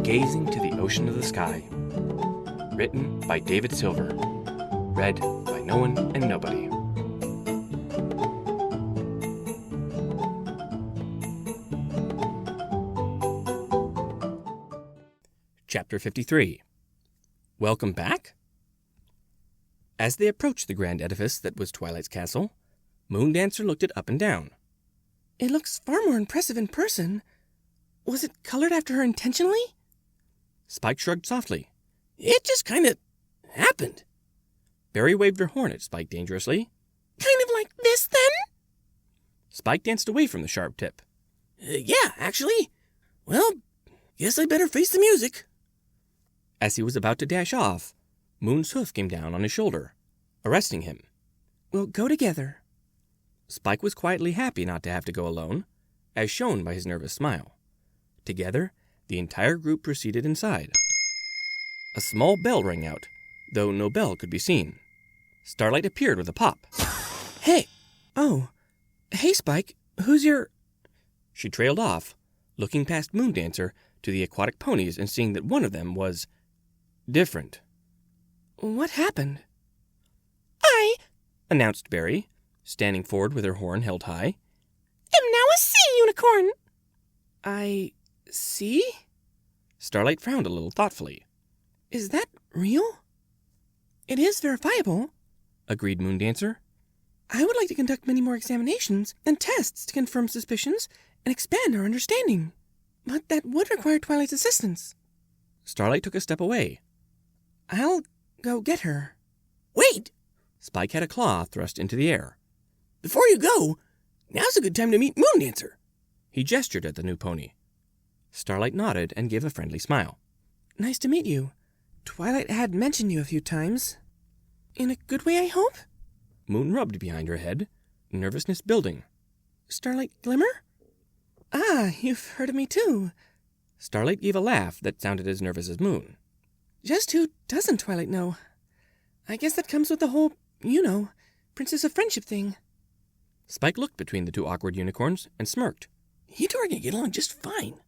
Gazing to the Ocean of the Sky. Written by David Silver. Read by No One and Nobody. Chapter 53. Welcome back? As they approached the grand edifice that was Twilight's castle, Moondancer looked it up and down. It looks far more impressive in person. Was it colored after her intentionally? Spike shrugged softly. It just kind of happened. Berry waved her horn at Spike dangerously. Kind of like this, then? Spike danced away from the sharp tip. Yeah, actually. Well, guess I better face the music. As he was about to dash off, Moon's hoof came down on his shoulder, arresting him. We'll go together. Spike was quietly happy not to have to go alone, as shown by his nervous smile. Together, the entire group proceeded inside. A small bell rang out, though no bell could be seen. Starlight appeared with a pop. Hey! Oh. Hey, Spike. Who's your... She trailed off, looking past Moondancer to the aquatic ponies and seeing that one of them was... different. What happened? I, announced Berry, standing forward with her horn held high. am now a sea unicorn. I... see? Starlight frowned a little thoughtfully. Is that real? It is verifiable, agreed Moondancer. I would like to conduct many more examinations and tests to confirm suspicions and expand our understanding. But that would require Twilight's assistance. Starlight took a step away. I'll go get her. Wait! Spike had a claw thrust into the air. Before you go, now's a good time to meet Moondancer. He gestured at the new pony. Starlight nodded and gave a friendly smile. Nice to meet you. Twilight had mentioned you a few times. In a good way, I hope? Moon rubbed behind her head, nervousness building. Starlight Glimmer? Ah, you've heard of me too. Starlight gave a laugh that sounded as nervous as Moon. Just who doesn't Twilight know? I guess that comes with the whole, Princess of Friendship thing. Spike looked between the two awkward unicorns and smirked. You two are going to get along just fine.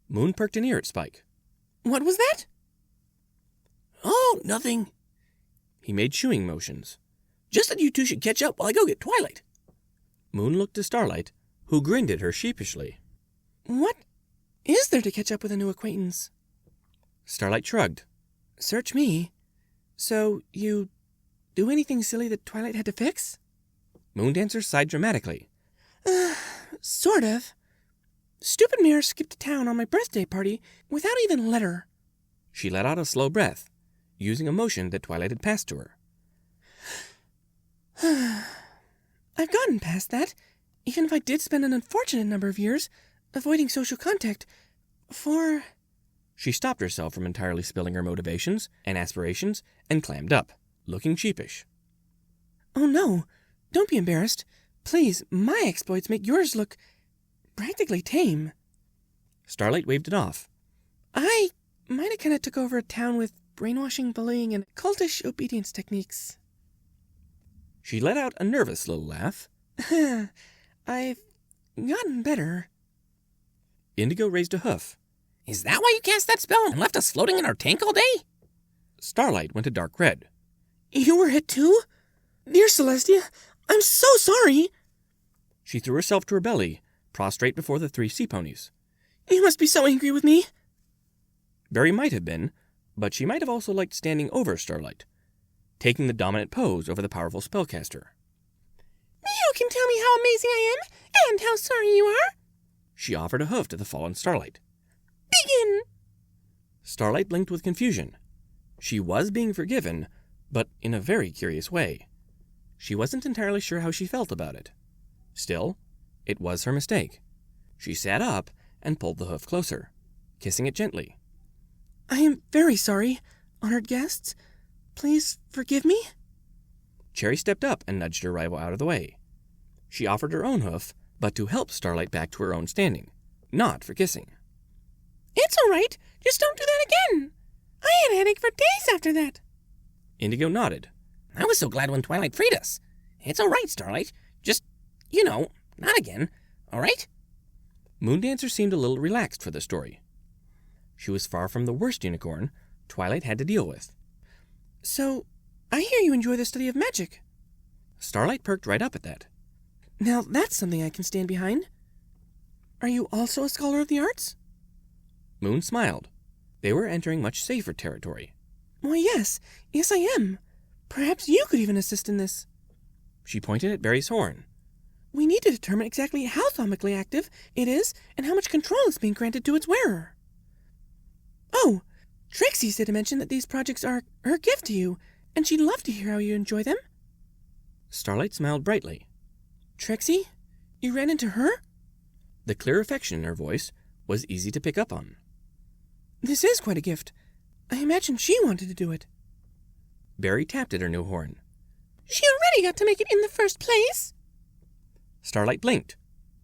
Moon perked an ear at Spike. What was that? Oh, nothing. He made chewing motions. Just that you two should catch up while I go get Twilight. Moon looked to Starlight, who grinned at her sheepishly. What is there to catch up with a new acquaintance? Starlight shrugged. Search me. So, you do anything silly that Twilight had to fix? Moondancer sighed dramatically. Sort of. Stupid Mirror skipped town on my birthday party without even a letter. She let out a slow breath, using a motion that Twilight had passed to her. I've gotten past that, even if I did spend an unfortunate number of years avoiding social contact for... She stopped herself from entirely spilling her motivations and aspirations and clammed up, looking sheepish. Oh no, don't be embarrassed. Please, my exploits make yours look practically tame. Starlight waved it off. I might have kind of took over a town with brainwashing, bullying, and cultish obedience techniques. She let out a nervous little laugh. I've gotten better. Indigo raised a hoof. Is that why you cast that spell and left us floating in our tank all day? Starlight went a dark red. You were hit too? Dear Celestia, I'm so sorry. She threw herself to her belly, prostrate before the three sea ponies. You must be so angry with me. Berry might have been, but she might have also liked standing over Starlight, taking the dominant pose over the powerful spellcaster. You can tell me how amazing I am and how sorry you are. She offered a hoof to the fallen Starlight. Begin. Starlight blinked with confusion. She was being forgiven, but in a very curious way. She wasn't entirely sure how she felt about it. Still, it was her mistake. She sat up and pulled the hoof closer, kissing it gently. I am very sorry, honored guests. Please forgive me? Cherry stepped up and nudged her rival out of the way. She offered her own hoof, but to help Starlight back to her own standing, not for kissing. It's all right. Just don't do that again. I had a headache for days after that. Indigo nodded. I was so glad when Twilight freed us. It's all right, Starlight. Just, not again. All right? Moondancer seemed a little relaxed for the story. She was far from the worst unicorn Twilight had to deal with. So, I hear you enjoy the study of magic. Starlight perked right up at that. Now that's something I can stand behind. Are you also a scholar of the arts? Moon smiled. They were entering much safer territory. Why, yes. Yes, I am. Perhaps you could even assist in this. She pointed at Barry's horn. We need to determine exactly how thomically active it is and how much control is being granted to its wearer. Oh, Trixie said to mention that these projects are her gift to you, and she'd love to hear how you enjoy them. Starlight smiled brightly. Trixie? You ran into her? The clear affection in her voice was easy to pick up on. This is quite a gift. I imagine she wanted to do it. Barry tapped at her new horn. She already got to make it in the first place. Starlight blinked.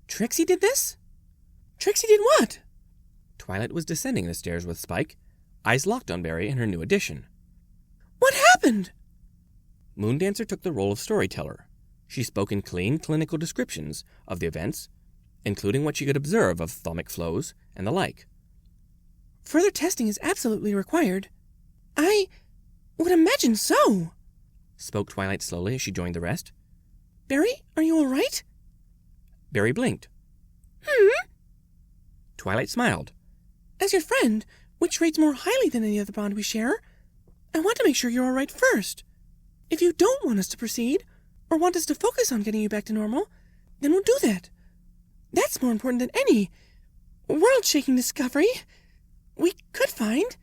Trixie did this? Trixie did what? Twilight was descending the stairs with Spike, eyes locked on Barry and her new addition. What happened? Moondancer took the role of storyteller. She spoke in clean, clinical descriptions of the events, including what she could observe of thomic flows and the like. Further testing is absolutely required. I would imagine so, spoke Twilight slowly as she joined the rest. Barry, are you all right? Barry blinked. Twilight smiled. As your friend, which rates more highly than any other bond we share, I want to make sure you're all right first. If you don't want us to proceed, or want us to focus on getting you back to normal, then we'll do that. That's more important than any world-shaking discovery we could find.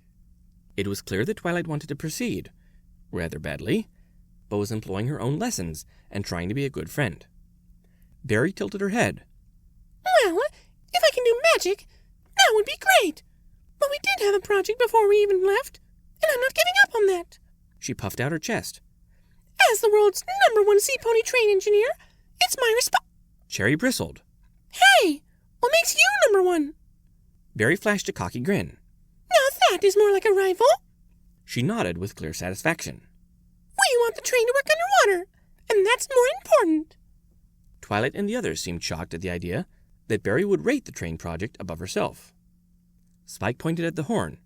It was clear that Twilight wanted to proceed, rather badly, but was employing her own lessons and trying to be a good friend. Barry tilted her head. Well, if I can do magic, that would be great. But we did have a project before we even left, and I'm not giving up on that. She puffed out her chest. As the world's #1 sea pony train engineer, it's my Cherry bristled. Hey, what makes you #1? Barry flashed a cocky grin. Now that is more like a rival. She nodded with clear satisfaction. We want the train to work underwater, and that's more important. Twilight and the others seemed shocked at the idea that Barry would rate the train project above herself. Spike pointed at the horn.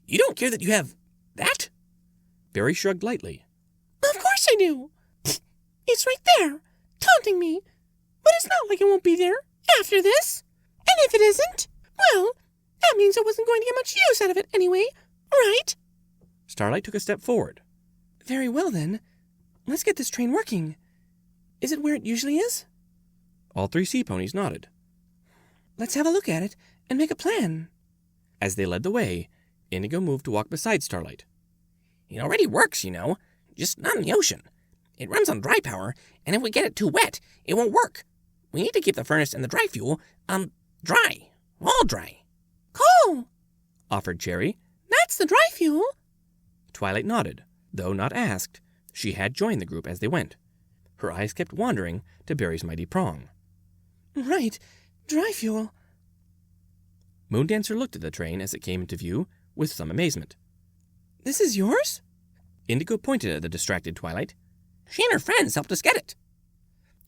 You don't care that you have that? Barry shrugged lightly. Of course I do. It's right there, taunting me. But it's not like it won't be there after this. And if it isn't, well, that means I wasn't going to get much use out of it anyway, right? Starlight took a step forward. Very well, then. Let's get this train working. Is it where it usually is? All three sea ponies nodded. Let's have a look at it and make a plan. As they led the way, Indigo moved to walk beside Starlight. It already works, you know, just not in the ocean. It runs on dry power, and if we get it too wet, it won't work. We need to keep the furnace and the dry fuel, dry. All dry. Cool. Offered Cherry. That's the dry fuel. Twilight nodded, though not asked. She had joined the group as they went. Her eyes kept wandering to Barry's mighty prong. Right, dry fuel. Moondancer looked at the train as it came into view with some amazement. This is yours? Indigo pointed at the distracted Twilight. She and her friends helped us get it.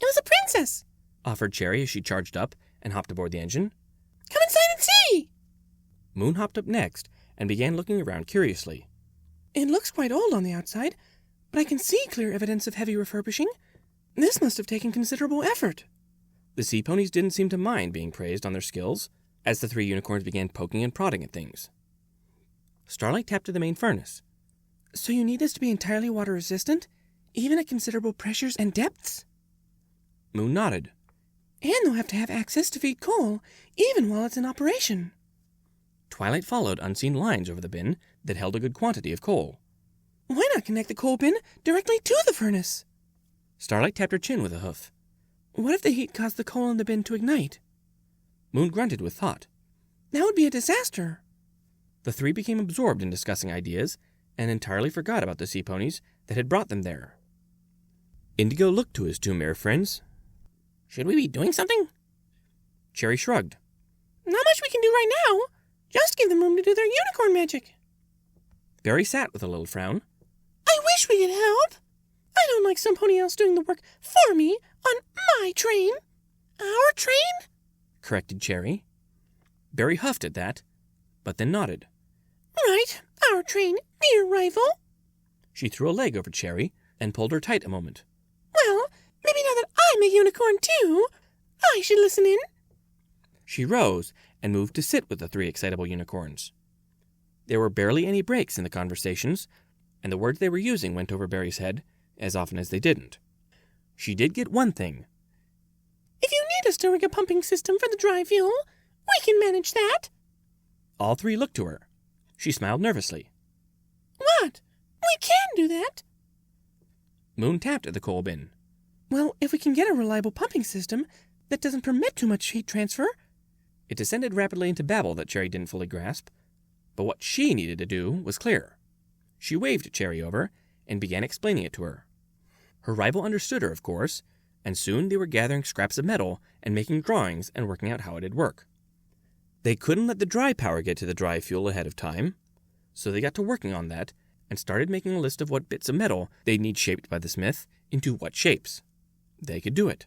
It was a princess, Offered Cherry as she charged up and hopped aboard the engine. Come inside and see. Moon hopped up next and began looking around curiously. It looks quite old on the outside, but I can see clear evidence of heavy refurbishing. This must have taken considerable effort. The sea ponies didn't seem to mind being praised on their skills as the three unicorns began poking and prodding at things. Starlight tapped to the main furnace. So you need this to be entirely water resistant, even at considerable pressures and depths? Moon nodded. And they'll have to have access to feed coal, even while it's in operation. Twilight followed unseen lines over the bin that held a good quantity of coal. Why not connect the coal bin directly to the furnace? Starlight tapped her chin with a hoof. What if the heat caused the coal in the bin to ignite? Moon grunted with thought. That would be a disaster. The three became absorbed in discussing ideas and entirely forgot about the sea ponies that had brought them there. Indigo looked to his two mare friends. Should we be doing something? Cherry shrugged. Not much we can do right now. Just give them room to do their unicorn magic. Barry sat with a little frown. I wish we could help. I don't like somebody else doing the work for me on my train. Our train? Corrected Cherry. Barry huffed at that, but then nodded. Right, our train, dear rival. She threw a leg over Cherry and pulled her tight a moment. Well, maybe now that I'm a unicorn too, I should listen in. She rose and moved to sit with the three excitable unicorns. There were barely any breaks in the conversations, and the words they were using went over Barry's head as often as they didn't. She did get one thing. If you need us to rig a pumping system for the dry fuel, we can manage that. All three looked to her. She smiled nervously. What? We can do that. Moon tapped at the coal bin. Well, if we can get a reliable pumping system that doesn't permit too much heat transfer. It descended rapidly into babble that Cherry didn't fully grasp, but what she needed to do was clear. She waved Cherry over and began explaining it to her. Her rival understood her, of course, and soon they were gathering scraps of metal and making drawings and working out how it'd work. They couldn't let the dry power get to the dry fuel ahead of time, so they got to working on that and started making a list of what bits of metal they'd need shaped by the smith into what shapes. They could do it.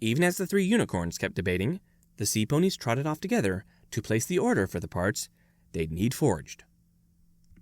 Even as the three unicorns kept debating, the sea ponies trotted off together to place the order for the parts they'd need forged.